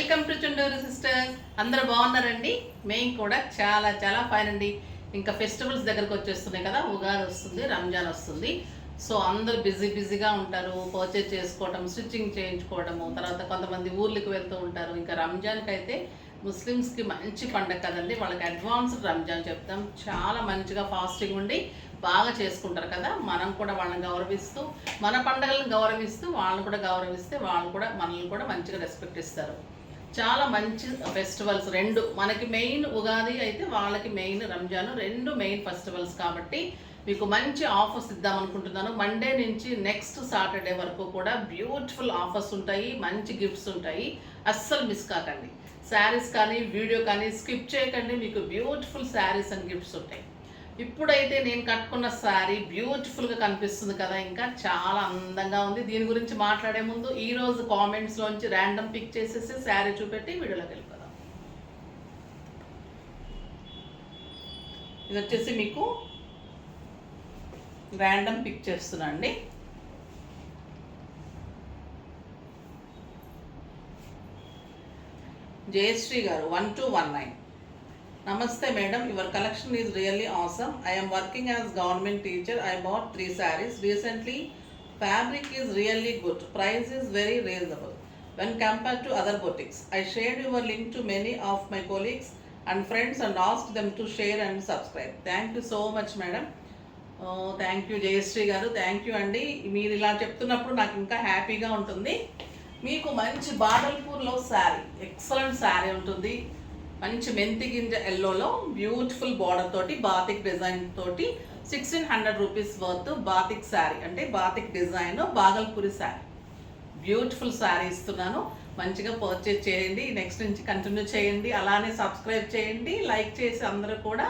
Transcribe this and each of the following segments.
Welcome to Chunduru sisters. అందరూ బాగున్నారండి? మేము కూడా చాలా చాలా ఫైన్ అండి. ఇంకా ఫెస్టివల్స్ దగ్గరకు వచ్చేస్తున్నాయి కదా, ఉగాది వస్తుంది, రంజాన్ వస్తుంది. సో అందరూ బిజీగా ఉంటారు. పర్చేజ్ చేసుకోవడం, స్టిచ్చింగ్ చేయించుకోవడము, తర్వాత కొంతమంది ఊర్లకు వెళ్తూ ఉంటారు. ఇంకా రంజాన్కి అయితే ముస్లిమ్స్కి మంచి పండగ కదండి. వాళ్ళకి అడ్వాన్స్డ్ రంజాన్ చెప్తాం. చాలా మంచిగా ఫాస్టింగ్ ఉండి బాగా చేసుకుంటారు కదా. మనం కూడా వాళ్ళని గౌరవిస్తూ, మన పండుగలను గౌరవిస్తూ, వాళ్ళని కూడా గౌరవిస్తే వాళ్ళు కూడా మనల్ని కూడా మంచిగా రెస్పెక్ట్ ఇస్తారు. చాలా మంచి ఫెస్టివల్స్ రెండు. మనకి మెయిన్ ఉగాది అయితే వాళ్ళకి మెయిన్ రంజాన్. రెండు మెయిన్ ఫెస్టివల్స్ కాబట్టి మీకు మంచి ఆఫర్స్ ఇద్దాం అనుకుంటున్నాను. మండే నుంచి నెక్స్ట్ సాటర్డే వరకు కూడా బ్యూటిఫుల్ ఆఫర్స్ ఉంటాయి, మంచి గిఫ్ట్స్ ఉంటాయి. అస్సలు మిస్ కాకండి. శారీస్ కానీ వీడియో కానీ స్కిప్ చేయకండి. మీకు బ్యూటిఫుల్ శారీస్ అండ్ గిఫ్ట్స్ ఉంటాయి. ఇప్పుడైతే నేను కట్టుకున్న శారీ బ్యూటిఫుల్గా కనిపిస్తుంది కదా, ఇంకా చాలా అందంగా ఉంది. దీని గురించి మాట్లాడే ముందు ఈరోజు కామెంట్స్లోంచి ర్యాండమ్ పిక్ చేసేసి శారీ చూపెట్టి వీడియోలోకి వెళ్ళిపోదాం. ఇది వచ్చేసి మీకు ర్యాండమ్ పిక్ చేస్తున్నా అండి. జయశ్రీ గారు 1219. Namaste madam, your collection is really awesome. I am working as government teacher. I bought 3 sarees recently. Fabric is really good. Price is very reasonable when compared to other boutiques. I shared your link to many of my colleagues and friends and asked them to share and subscribe. Thank you so much madam. Thank you Jayashri గారు, thank you అండి. మీరు ఇలా చెప్తున్నప్పుడు నాకు ఇంకా హ్యాపీగా ఉంటుంది. మీకు మంచి బాదల్పూర్లో శారీ, ఎక్సలెంట్ శారీ ఉంటుంది. మంచి మెంతి గింజ ఎల్లోలో బ్యూటిఫుల్ బార్డర్ తోటి బాతిక్ డిజైన్ తోటి 1600 రూపీస్ వర్త్ బాతిక్ శారీ, అంటే batik design Bhagalpuri sari. Beautiful sari ఇస్తున్నాను. మంచిగా పర్చేజ్ చేయండి. నెక్స్ట్ నుంచి కంటిన్యూ చేయండి. అలానే సబ్స్క్రైబ్ చేయండి, లైక్ చేసి అందరూ కూడా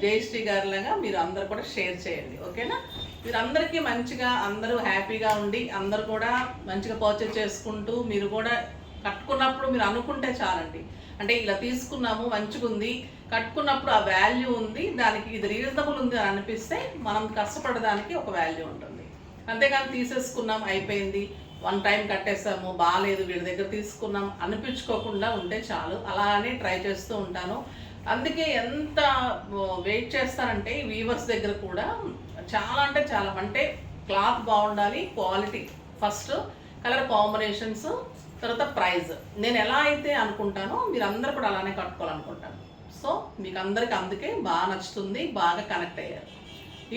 జయశ్రీ గారిలాగా మీరు అందరూ కూడా షేర్ చేయండి. ఓకేనా? మీరు అందరికీ మంచిగా అందరూ హ్యాపీగా ఉండి అందరూ కూడా మంచిగా పర్చేజ్ చేసుకుంటూ, మీరు కూడా కట్టుకున్నప్పుడు మీరు అనుకుంటే చాలండి. అంటే ఇలా తీసుకున్నాము, మంచిగా ఉంది, కట్టుకున్నప్పుడు ఆ వాల్యూ ఉంది, దానికి ఇది రీజనబుల్ ఉంది అని అనిపిస్తే మనం కష్టపడడానికి ఒక వాల్యూ ఉంటుంది. అంతేగాని తీసేసుకున్నాం, అయిపోయింది, 1 టైం కట్టేసాము, బాగాలేదు, వీళ్ళ దగ్గర తీసుకున్నాం అనిపించుకోకుండా ఉంటే చాలు. అలానే ట్రై చేస్తూ ఉంటాను. అందుకే ఎంత వెయిట్ చేస్తానంటే వీవర్స్ దగ్గర కూడా చాలా అంటే చాలా, అంటే క్లాత్ బాగుండాలి, క్వాలిటీ ఫస్ట్, కలర్ కాంబినేషన్స్, తర్వాత ప్రైజ్. నేను ఎలా అయితే అనుకుంటానో మీరు అందరూ కూడా అలానే కట్టుకోవాలనుకుంటాను. సో మీకు అందరికి అందుకే బాగా నచ్చుతుంది, బాగా కనెక్ట్ అయ్యారు.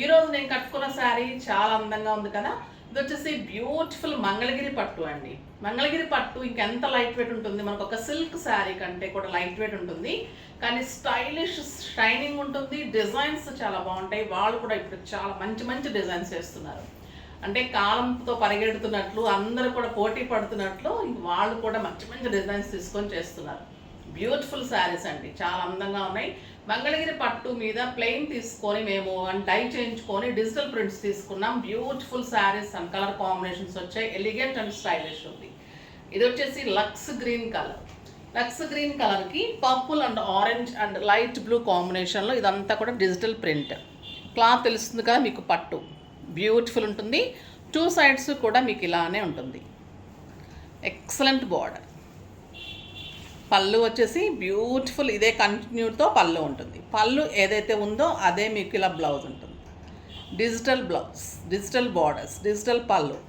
ఈరోజు నేను కట్టుకున్న శారీ చాలా అందంగా ఉంది కదా. ఇది వచ్చేసి బ్యూటిఫుల్ మంగళగిరి పట్టు అండి. మంగళగిరి పట్టు ఇంకెంత లైట్ వెయిట్ ఉంటుంది, మనకు ఒక సిల్క్ శారీ కంటే కూడా లైట్ వెయిట్ ఉంటుంది, కానీ స్టైలిష్ షైనింగ్ ఉంటుంది. డిజైన్స్ చాలా బాగుంటాయి. వాళ్ళు కూడా ఇప్పుడు చాలా మంచి మంచి డిజైన్స్ వేస్తున్నారు. అంటే కాలంతో పరిగెడుతున్నట్లు, అందరూ కూడా పోటీ పడుతున్నట్లు వాళ్ళు కూడా మంచి మంచి డిజైన్స్ తీసుకొని చేస్తున్నారు. బ్యూటిఫుల్ శారీస్ అండి, చాలా అందంగా ఉన్నాయి. మంగళగిరి పట్టు మీద ప్లెయిన్ తీసుకొని మేము డై చేయించుకొని డిజిటల్ ప్రింట్స్ తీసుకున్నాం. Beautiful saris and colour combinations వచ్చాయి. ఎలిగెంట్ అండ్ స్టైలిష్ ఉంది. ఇది వచ్చేసి luxe green colour. Luxe green కలర్కి purple and orange and light blue కాంబినేషన్లో ఇదంతా కూడా డిజిటల్ ప్రింట్. క్లాత్ తెలుస్తుంది కదా మీకు, పట్టు బ్యూటిఫుల్ ఉంటుంది. 2 సైడ్స్ కూడా మీకు ఇలానే ఉంటుంది. Excellent border. పళ్ళు వచ్చేసి బ్యూటిఫుల్, ఇదే కంటిన్యూతో పళ్ళు ఉంటుంది. పళ్ళు ఏదైతే ఉందో అదే మీకు ఇలా బ్లౌజ్ ఉంటుంది. Digital blouse, digital borders, digital పళ్ళు,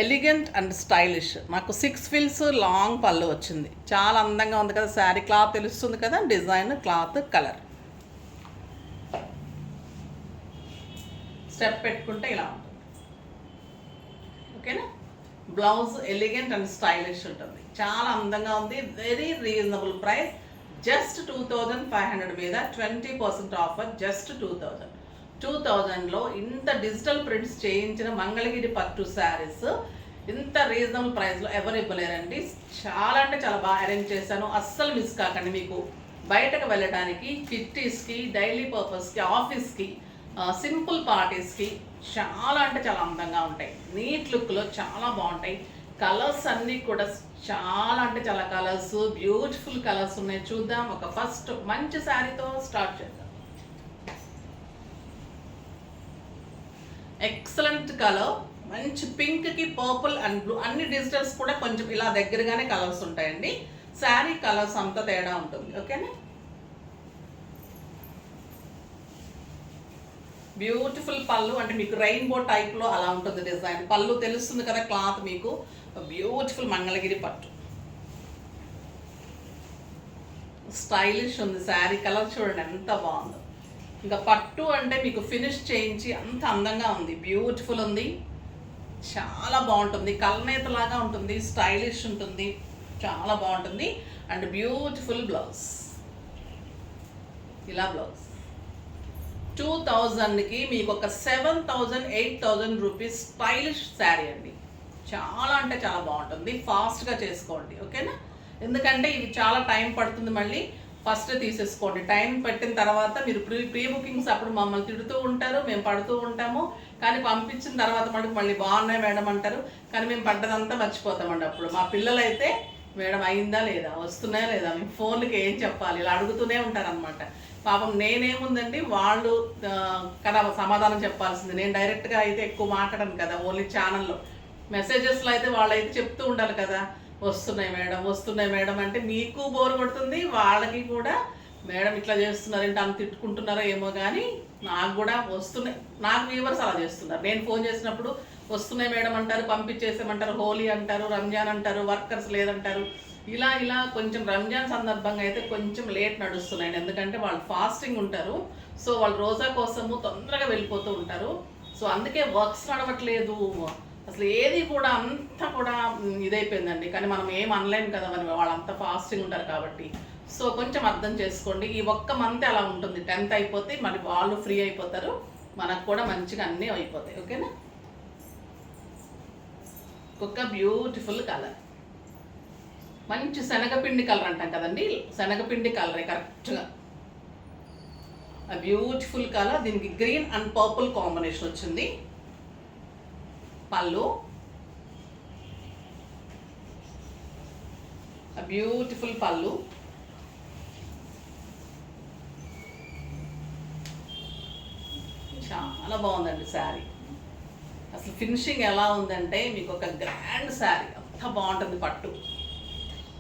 ఎలిగెంట్ అండ్ స్టైలిష్. నాకు 6 ఫిల్స్ లాంగ్ పళ్ళు వచ్చింది. చాలా అందంగా ఉంది కదా శారీ. క్లాత్ తెలుస్తుంది కదా, డిజైన్, క్లాత్, కలర్. స్టెప్ పెట్టుకుంటే ఇలా ఉంటుంది. ఓకేనా? బ్లౌజ్ ఎలిగెంట్ అండ్ స్టైలిష్ ఉంటుంది. చాలా అందంగా ఉంది. Very reasonable price. జస్ట్ 2500 మీద 20% ఆఫర్. జస్ట్ 2000లో ఇంత డిజిటల్ ప్రింట్స్ చేయించిన మంగళగిరి పట్టు శారీస్ ఇంత రీజనబుల్ ప్రైస్లో ఎవరు ఇవ్వలేరండి. చాలా అంటే చాలా బాగా అరేంజ్ చేశాను. అస్సలు మిస్ కాకండి. మీకు బయటకు వెళ్ళడానికి, కిట్టీస్కి, డైలీ పర్పస్కి, ఆఫీస్కి, సింపుల్ పార్టీస్కి చాలా అంటే చాలా అందంగా ఉంటాయి. నీట్ లుక్లో చాలా బాగుంటాయి. కలర్స్ అన్నీ కూడా చాలా అంటే చాలా కలర్స్, బ్యూటిఫుల్ కలర్స్ ఉన్నాయి. చూద్దాం. ఒక ఫస్ట్ మంచి శారీతో స్టార్ట్ చేద్దాం. ఎక్సలెంట్ కలర్, మంచి పింక్కి పర్పుల్ అండ్ బ్లూ, అన్ని డిజిటల్స్ కూడా కొంచెం ఇలా దగ్గరగానే కలర్స్ ఉంటాయండి. శారీ కలర్స్ అంతా తేడా ఉంటుంది. ఓకేనా? బ్యూటిఫుల్ పళ్ళు, అంటే మీకు రెయిన్బో టైప్లో అలా ఉంటుంది డిజైన్. పళ్ళు తెలుస్తుంది కదా, క్లాత్ మీకు బ్యూటిఫుల్ మంగళగిరి పట్టు, స్టైలిష్ ఉంది. శారీ కలర్ చూడండి ఎంత బాగుందో. ఇంకా పట్టు అంటే మీకు ఫినిష్ చేయించి అంత అందంగా ఉంది, బ్యూటిఫుల్ ఉంది, చాలా బాగుంటుంది. కల్నేతలాగా ఉంటుంది, స్టైలిష్ ఉంటుంది, చాలా బాగుంటుంది. అండ్ బ్యూటిఫుల్ బ్లౌజ్, ఇలా బ్లౌజ్ 2000కి మీకు ఒక 7000 8000 రూపీస్ స్టైలిష్ శారీ అండి. చాలా అంటే చాలా బాగుంటుంది. ఫాస్ట్గా చేసుకోండి, ఓకేనా? ఎందుకంటే ఇది చాలా టైం పడుతుంది, మళ్ళీ ఫస్ట్ తీసేసుకోండి. టైం పెట్టిన తర్వాత మీరు ప్రీ బుకింగ్స్ అప్పుడు మమ్మల్ని తిడుతూ ఉంటారు, మేము పడుతూ ఉంటాము. కానీ పంపించిన తర్వాత మళ్ళీ బాగున్నాయి మేడం అంటారు, కానీ మేము పడ్డదంతా మర్చిపోతామండి. అప్పుడు మా పిల్లలైతే మేడం అయిందా లేదా, వస్తున్నాయా లేదా, మేము ఫోన్లకి ఏం చెప్పాలి ఇలా అడుగుతూనే ఉంటారనమాట. పాపం నేనేముందండి, వాళ్ళు కదా సమాధానం చెప్పాల్సింది. నేను డైరెక్ట్గా అయితే ఎక్కువ మాట్లాడను కదా, ఓన్లీ ఛానల్లో. మెసేజెస్లో అయితే వాళ్ళైతే చెప్తూ ఉండాలి కదా, వస్తున్నాయి మేడం అంటే మీకు బోర్ కొడుతుంది, వాళ్ళకి కూడా మేడం ఇట్లా చేస్తున్నారంటే అంత తిట్టుకుంటున్నారో ఏమో, కానీ నాకు కూడా వస్తున్నాయి. నాకు వ్యూవర్స్ అలా చేస్తున్నారు. నేను ఫోన్ చేసినప్పుడు వస్తున్నాయి మేడం అంటారు, పంపించేసామంటారు, హోలీ అంటారు, రంజాన్ అంటారు, వర్కర్స్ లేదంటారు. ఇలా కొంచెం రంజాన్ సందర్భంగా అయితే కొంచెం లేట్ నడుస్తున్నాయండి, ఎందుకంటే వాళ్ళు ఫాస్టింగ్ ఉంటారు. సో వాళ్ళు రోజా కోసము తొందరగా వెళ్ళిపోతూ ఉంటారు. సో అందుకే వర్క్స్ నడవట్లేదు, అసలు ఏది కూడా అంతా కూడా ఇదైపోయిందండి. కానీ మనం ఏం అనలేం కదా, మరి వాళ్ళంతా ఫాస్టింగ్ ఉంటారు కాబట్టి. సో కొంచెం అర్థం చేసుకోండి. ఈ ఒక్క మంత్ అలా ఉంటుంది, 10th అయిపోతే మరి వాళ్ళు ఫ్రీ అయిపోతారు, మనకు కూడా మంచిగా అన్నీ అయిపోతాయి. ఓకేనా? ఒక్క బ్యూటిఫుల్ కలర్, మంచి శనగపిండి కలర్ అంటాం కదండి, శనగపిండి కలరే కరెక్ట్గా. బ్యూటిఫుల్ కలర్, దీనికి గ్రీన్ అండ్ పర్పుల్ కాంబినేషన్ వచ్చింది. పళ్ళు బ్యూటిఫుల్ పళ్ళు, చాలా బాగుందండి శారీ. అసలు ఫినిషింగ్ ఎలా ఉందంటే మీకు ఒక గ్రాండ్ శారీ, అంత బాగుంటుంది పట్టు.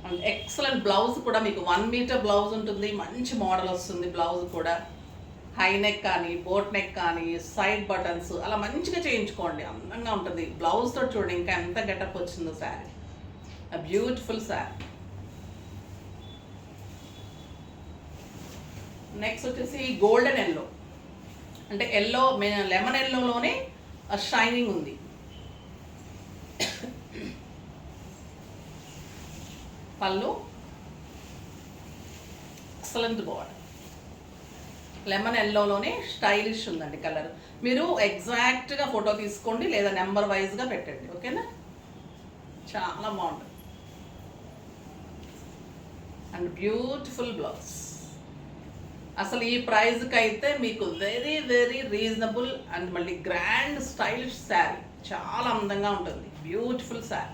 అండ్ ఎక్సలెంట్ బ్లౌజ్ కూడా మీకు 1 మీటర్ బ్లౌజ్ ఉంటుంది, మంచి మోడల్ వస్తుంది. బ్లౌజ్ కూడా హై నెక్ కానీ, బోట్ నెక్ కానీ, సైడ్ బటన్స్ అలా మంచిగా చేయించుకోండి, అందంగా ఉంటుంది. బ్లౌజ్తో చూడండి ఇంకా ఎంత గెటప్ వచ్చిందో శారీ, బ్యూటిఫుల్ శారీ. నెక్స్ట్ వచ్చేసి గోల్డెన్ ఎల్లో, అంటే ఎల్లో లెమన్ ఎల్లోలోనే షైనింగ్ ఉంది. పళ్ళు ఎక్సలెంట్ బార్డర్, లెమన్ ఎల్లోలోనే స్టైలిష్ ఉందండి కలర్. మీరు ఎగ్జాక్ట్గా ఫోటో తీసుకోండి లేదా నెంబర్ వైజ్గా పెట్టండి, ఓకేనా? చాలా బాగుంటుంది. And beautiful blouse. అసలు ఈ ప్రైజ్కి అయితే మీకు వెరీ వెరీ రీజనబుల్ అండ్ మళ్ళీ గ్రాండ్ స్టైలిష్ శారీ, చాలా అందంగా ఉంటుంది, బ్యూటిఫుల్ శారీ.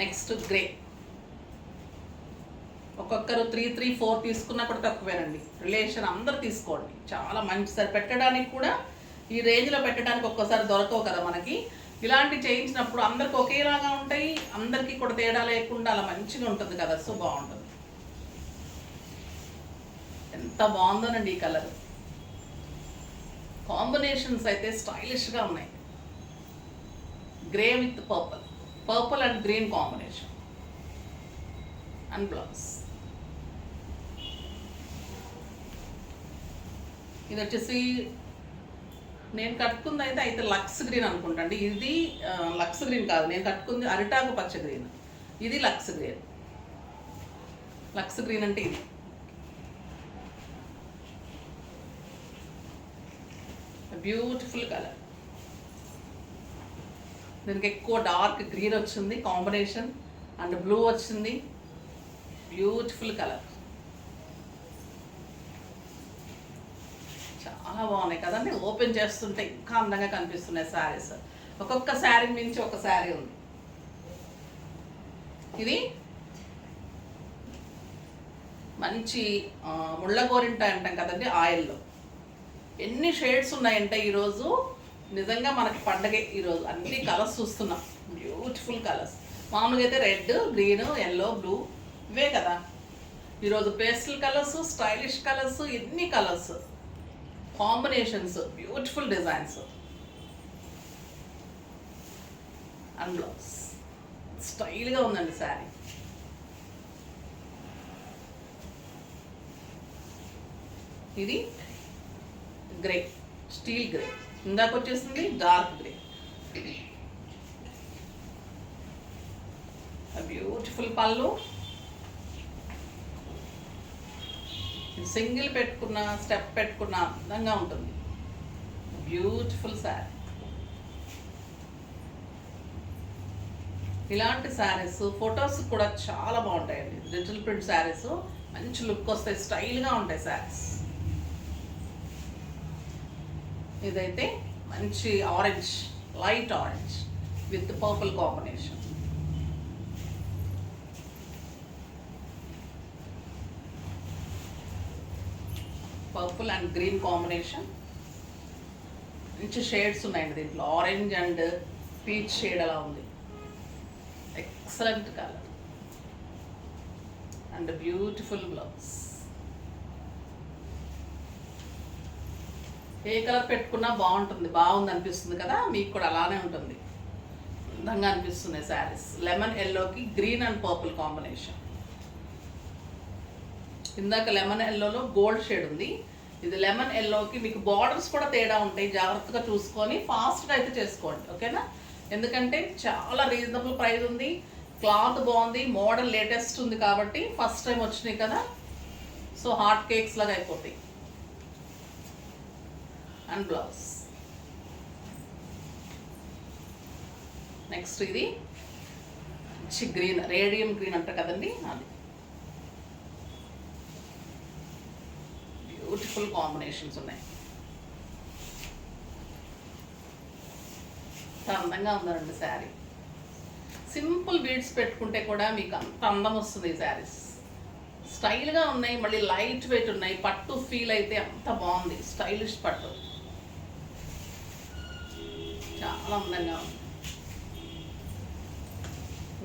నెక్స్ట్ గ్రే, ఒక్కొక్కరు 3, 3, 4 తీసుకున్నా కూడా తక్కువేనండి. రిలేషన్ అందరు తీసుకోండి, చాలా మంచి సార్. పెట్టడానికి కూడా ఈ రేంజ్లో పెట్టడానికి ఒక్కోసారి దొరకవు కదా మనకి. ఇలాంటి చేయించినప్పుడు అందరికి ఒకేలాగా ఉంటాయి, అందరికీ కూడా తేడా లేకుండా అలా మంచిగా ఉంటుంది కదా, సో బాగుంటుంది. ఎంత బాగుందోనండి ఈ కలర్ కాంబినేషన్స్ అయితే స్టైలిష్గా ఉన్నాయి. Grey with purple and green combination. And blouse ఇది వచ్చేసి నేను కట్టుకుంది అయితే లక్స్ గ్రీన్ అనుకుంటండి. ఇది లక్స్ గ్రీన్ కాదు, నేను కట్టుకుంది అరిటాకు పచ్చ గ్రీన్, ఇది లక్స్ గ్రీన్. లక్స్ గ్రీన్ అంటే ఇది. బ్యూటిఫుల్ కలర్, దీనికి ఎక్కువ డార్క్ గ్రీన్ వచ్చింది కాంబినేషన్, అండ్ బ్లూ వచ్చింది. బ్యూటిఫుల్ కలర్, చాలా బాగున్నాయి కదండి. ఓపెన్ చేస్తుంటే ఇంకా అందంగా కనిపిస్తున్నాయి శారీస్. ఒక్కొక్క శారీ మించి ఒక శారీ ఉంది. ఇది మంచి ముళ్ళగోరింట అంటాం కదండి, ఆయిల్లో. ఎన్ని షేడ్స్ ఉన్నాయంటే ఈరోజు నిజంగా మనకి పండగే. ఈరోజు అన్ని కలర్స్ చూస్తున్నాం. Beautiful colours. మామూలుగా అయితే రెడ్, గ్రీన్, ఎల్లో, బ్లూ ఇవే కదా. ఈరోజు పేస్టల్ కలర్స్, స్టైలిష్ కలర్స్, ఎన్ని colours combinations, beautiful designs. And blouse స్టైల్గా ఉందండి శారీ. ఇది గ్రే, స్టీల్ గ్రే. ఇందాక వచ్చేసింది డార్క్ గ్రే. బ్యూటిఫుల్ పళ్ళు. సింగిల్ పెట్టుకున్న, స్టెప్ పెట్టుకున్న అందంగా ఉంటుంది. బ్యూటిఫుల్ శారీ. ఇలాంటి శారీస్ ఫొటోస్ కూడా చాలా బాగుంటాయండి. డిజిటల్ ప్రింట్ శారీస్ మంచి లుక్ వస్తాయి, స్టైల్గా ఉంటాయి శారీస్. ఇదైతే మంచి orange, light orange with purple combination. Purple and green combination. మంచి షేడ్స్ ఉన్నాయండి దీంట్లో. ఆరెంజ్ అండ్ పీచ్ షేడ్ అలా ఉంది. Excellent colour and beautiful blouse. A colour పెట్టుకున్నా బాగుంటుంది, బాగుంది అనిపిస్తుంది కదా. మీకు కూడా అలానే ఉంటుంది, అందంగా అనిపిస్తున్నాయి శారీస్. లెమన్ ఎల్లోకి గ్రీన్ అండ్ పర్పుల్ కాంబినేషన్. ఇందాక లెమన్ ఎల్లోలో గోల్డ్ షేడ్ ఉంది. ఇది లెమన్ ఎల్లోకి మీకు బార్డర్స్ కూడా తేడా ఉంటాయి. జాగ్రత్తగా చూసుకొని ఫాస్ట్గా అయితే చేసుకోండి, ఓకేనా. ఎందుకంటే చాలా రీజనబుల్ ప్రైస్ ఉంది, క్లాత్ బాగుంది, మోడల్ లేటెస్ట్ ఉంది కాబట్టి ఫస్ట్ టైం వచ్చినాయి కదా. సో హాట్ కేక్స్ లాగా అయిపోతాయి. And blouse. నెక్స్ట్ ఇది మంచి గ్రీన్, రేడియం గ్రీన్ అంటారు కదండి, అది. బ్యూటిఫుల్ కాంబినేషన్స్ ఉన్నాయి. అందంగా ఉందండి శారీ. సింపుల్ బీడ్స్ పెట్టుకుంటే కూడా మీకు అంత అందం వస్తుంది ఈ శారీస్. స్టైల్గా ఉన్నాయి, మళ్ళీ లైట్ వెయిట్ ఉన్నాయి. పట్టు ఫీల్ అయితే అంత బాగుంది, స్టైలిష్ పట్టు. చాలా అందంగా ఉంది.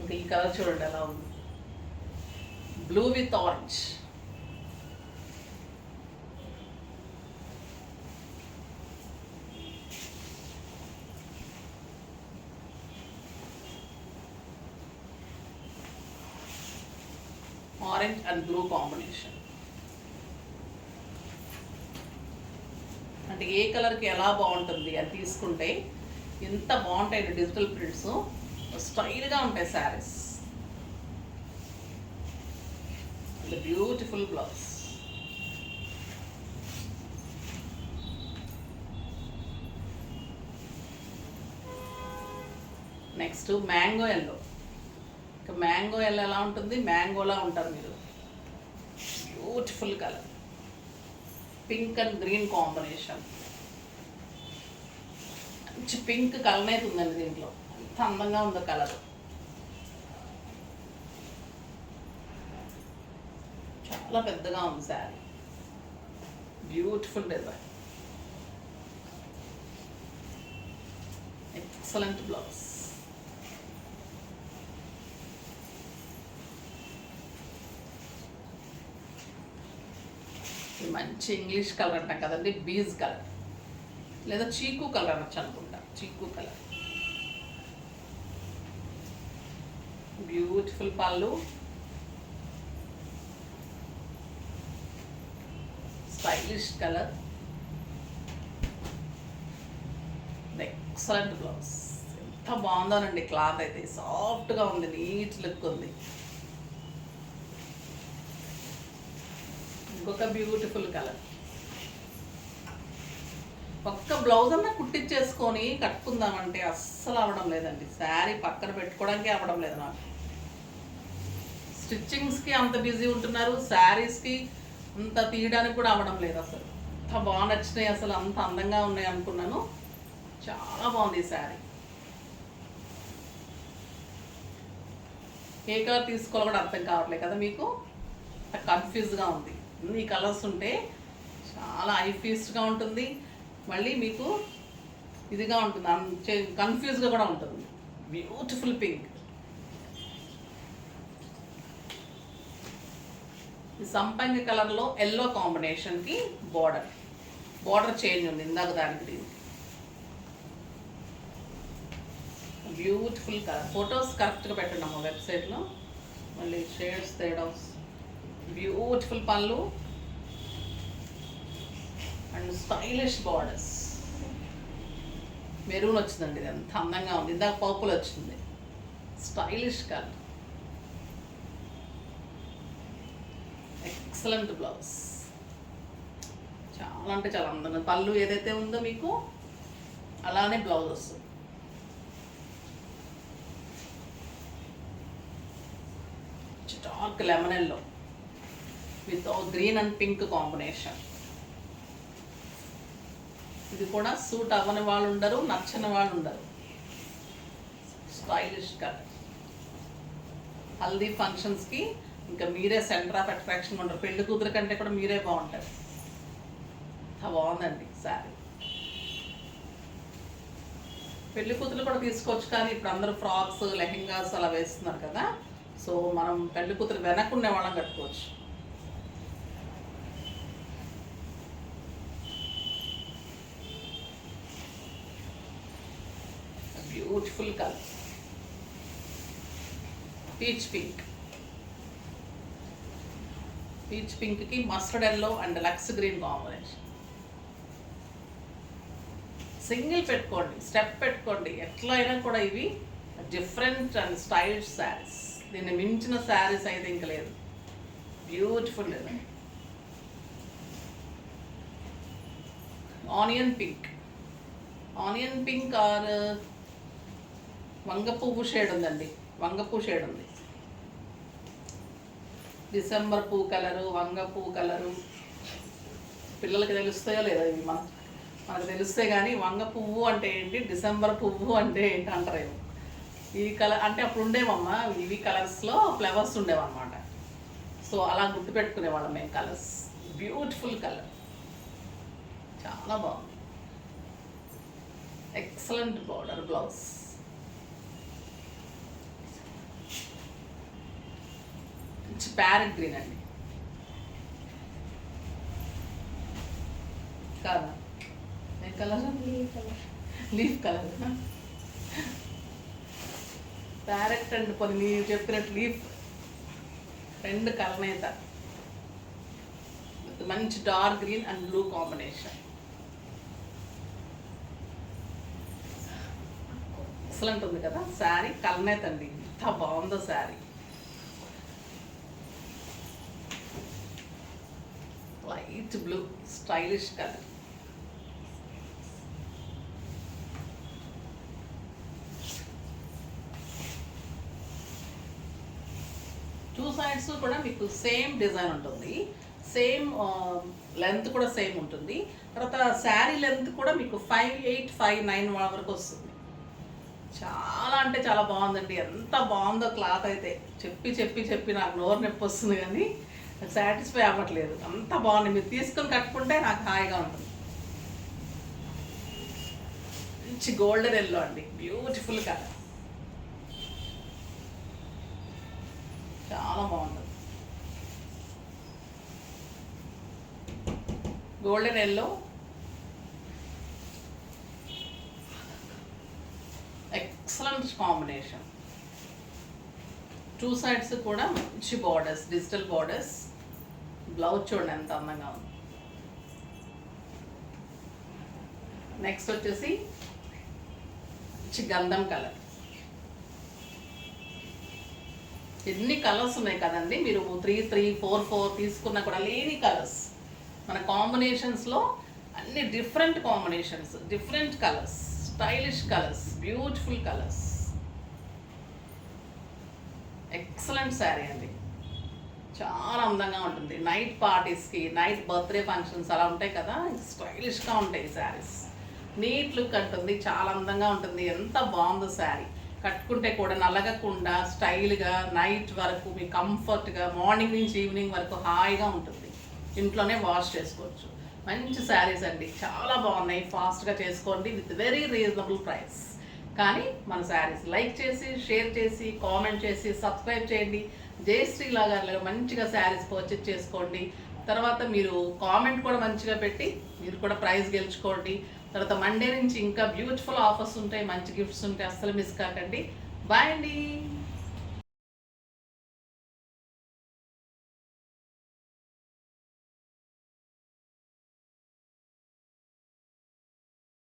ఇంకా ఈ కలర్ చూడండి ఎలా ఉంది, blue with orange. Orange and blue combination. అంటే ఏ కలర్కి ఎలా బాగుంటుంది అని తీసుకుంటే ఎంత బాగుంటాయి డిజిటల్ ప్రింట్స్, స్టైల్గా ఉంటాయి saris. Beautiful blouse. Next mango yellow. ఇంకా మ్యాంగో ఎల్లో ఎలా ఉంటుంది, మ్యాంగోలా ఉంటారు మీరు. Beautiful colour, pink and green combination. మంచి పింక్ కలర్ అయితే ఉందండి దీంట్లో, ఎంత అందంగా ఉందో కలర్. చాలా పెద్దగా ఉంది sari. Beautiful design, excellent blouse. మంచి ఇంగ్లీష్ కలర్ అంటాం కదండి, బీజ్ కలర్ లేదా చీకు కలర్ అనొచ్చు అనుకుంటా. చీకు కలర్. బ్యూటిఫుల్ పళ్ళు, స్టైలిష్ కలర్, ఎక్సలెంట్ బ్లౌజ్. ఎంత బాగుందోనండి క్లాత్ అయితే, సాఫ్ట్గా ఉంది, నీట్ లుక్ ఉంది. ఇంకొక బ్యూటిఫుల్ కలర్. ఒక్క బ్లౌజ్ అన్నా కుట్టించేసుకొని కట్టుకుందామంటే అస్సలు అవ్వడం లేదండి. శారీ పక్కన పెట్టుకోవడానికి అవ్వడం లేదు నాకు. స్టిచ్చింగ్స్కి అంత బిజీ ఉంటున్నారు, శారీస్కి అంత తీయడానికి కూడా అవ్వడం లేదు అసలు. అంత బాగా నచ్చినాయి అసలు, అంత అందంగా ఉన్నాయి అనుకున్నాను. చాలా బాగుంది ఈ శారీ. ఏ కలర్ తీసుకోవాలో కూడా అర్థం కావట్లేదు కదా మీకు, కన్ఫ్యూజ్గా ఉంది. ఈ కలర్స్ ఉంటే చాలా ఐ ఫీస్ట్గా ఉంటుంది, మళ్ళీ మీకు ఇదిగా ఉంటుంది, కన్ఫ్యూజ్గా కూడా ఉంటుంది. Beautiful pink. ఈ సంపంగి కలర్లో ఎల్లో కాంబినేషన్కి బార్డర్ చేంజ్ ఉంది ఇందాక దానికి దీనికి. Beautiful colour. ఫొటోస్ కరెక్ట్గా పెట్టున్నాము వెబ్సైట్లో, మళ్ళీ షేడ్స్ తేడా. బ్యూటిఫుల్ పళ్ళు అండ్ స్టైలిష్ బార్డర్స్. మెరూన్ వచ్చిందండి, ఇది ఎంత అందంగా ఉంది. ఇందాక పర్పుల్ వచ్చింది. Stylish colour. Excellent blouse. చాలా అంటే చాలా అందంగా. పళ్ళు ఏదైతే ఉందో మీకు అలానే బ్లౌజ్ వస్తుంది. Dark lemon yellow with green and pink combination. ఇది కూడా సూట్ అవ్వని వాళ్ళు ఉండరు, నచ్చని వాళ్ళు ఉండరు. Stylish colour. హల్దీ ఫంక్షన్స్కి ఇంకా మీరే సెంటర్ ఆఫ్ అట్రాక్షన్ ఉంటారు. పెళ్లి కూతురు కంటే కూడా మీరే బాగుంటారు. బాగుందండి శారీ. పెళ్లి కూతురు కూడా తీసుకోవచ్చు, కానీ ఇప్పుడు అందరూ ఫ్రాక్స్ లెహెంగాస్ అలా వేస్తున్నారు కదా. సో మనం పెళ్లి కూతురు వెనక్కునే వాళ్ళం కట్టుకోవచ్చు. Beautiful colour. పీచ్ పింక్కి mustard yellow and luxe green combination. Single పెట్టుకోండి, స్టెప్ పెట్టుకోండి, ఎట్లా అయినా కూడా ఇవి డిఫరెంట్ అండ్ స్టైలిష్ శారీస్. దీన్ని మించిన శారీస్ అయితే ఇంక లేదు. బ్యూటిఫుల్. ఆనియన్ పింక్ ఆర్ వంగపువ్వు షేడ్ ఉందండి. వంగపువ్వు షేడ్ ఉంది. డిసెంబర్ పువ్వు కలరు, వంగ పువ్వు కలరు పిల్లలకి తెలుస్తాయో లేదా ఇవి మనకు తెలిస్తే కానీ వంగ పువ్వు అంటే ఏంటి, డిసెంబర్ పువ్వు అంటే ఏంటి అంటారేమో. ఈ కలర్ అంటే అప్పుడు ఉండేవమ్మా, ఇవి కలర్స్లో ఫ్లవర్స్ ఉండేవన్నమాట. సో అలా గుర్తుపెట్టుకునేవాళ్ళం మేము కలర్స్. బ్యూటిఫుల్ కలర్, చాలా బాగుంది. Excellent border blouse. Parrot green అండి కాదా? ఏ colour? Leaf colour. Parrot and కొన్ని మీరు చెప్పినట్టు లీఫ్ రెండు కలనేత. మంచి dark green and blue combination. Excellent ఉంది కదా శారీ. కలనేత అండి, ఎంత బాగుందో sari. Light blue stylish colour. Two sides కూడా మీకు సేమ్ డిజైన్ ఉంటుంది, సేమ్ లెంత్ కూడా సేమ్ ఉంటుంది. తర్వాత శారీ లెంత్ కూడా మీకు 5'8", 5'9" వరకు వస్తుంది. చాలా అంటే చాలా బాగుందండి. ఎంత బాగుందో క్లాత్ అయితే. చెప్పి నాకు నోరు నొప్పి వస్తుంది, కానీ నాకు సాటిస్ఫై అవ్వట్లేదు. అంత బాగుంది. మీరు తీసుకొని కట్టుకుంటే నాకు హాయిగా ఉంటుంది. మంచి గోల్డెన్ ఎల్లో అండి, బ్యూటిఫుల్ కలర్. చాలా బాగుంటుంది. Golden yellow, excellent combination. Two sides కూడా మంచి బార్డర్స్, డిజిటల్ బార్డర్స్. బ్లౌజ్ చూడండి ఎంత అందంగా ఉంది. నెక్స్ట్ వచ్చేసి మంచి గంధం కలర్. ఎన్ని కలర్స్ ఉన్నాయి కదండి, మీరు 3, 4 తీసుకున్నా కూడా లేని కలర్స్. మన కాంబినేషన్స్లో అన్ని different combinations, different colours, stylish colours, beautiful colours. Excellent sari అండి, చాలా అందంగా ఉంటుంది. నైట్ పార్టీస్కి, నైట్ బర్త్డే ఫంక్షన్స్ అలా ఉంటాయి కదా, స్టైలిష్గా ఉంటాయి ఈ శారీస్. నీట్ లుక్ అంటుంది, చాలా అందంగా ఉంటుంది. ఎంత బాగుందో శారీ. కట్టుకుంటే కూడా నలగకుండా స్టైల్గా నైట్ వరకు మీ కంఫర్ట్గా, మార్నింగ్ నుంచి ఈవినింగ్ వరకు హాయిగా ఉంటుంది. ఇంట్లోనే వాష్ చేసుకోవచ్చు. మంచి శారీస్ అండి, చాలా బాగున్నాయి. ఫాస్ట్గా చేసుకోండి విత్ వెరీ రీజనబుల్ ప్రైస్. కానీ మన శారీస్ లైక్ చేసి, షేర్ చేసి, కామెంట్ చేసి, సబ్స్క్రైబ్ చేయండి. జయశ్రీ లాగా మంచిగా శారీస్ పర్చేజ్ చేసుకోండి. తర్వాత మీరు కామెంట్ కూడా మంచిగా పెట్టి మీరు కూడా ప్రైజ్ గెలుచుకోండి. తర్వాత మండే నుంచి ఇంకా బ్యూటిఫుల్ ఆఫర్స్ ఉంటాయి, మంచి గిఫ్ట్స్ ఉంటాయి, అస్సలు మిస్ కాకండి. బాయ్ అండి.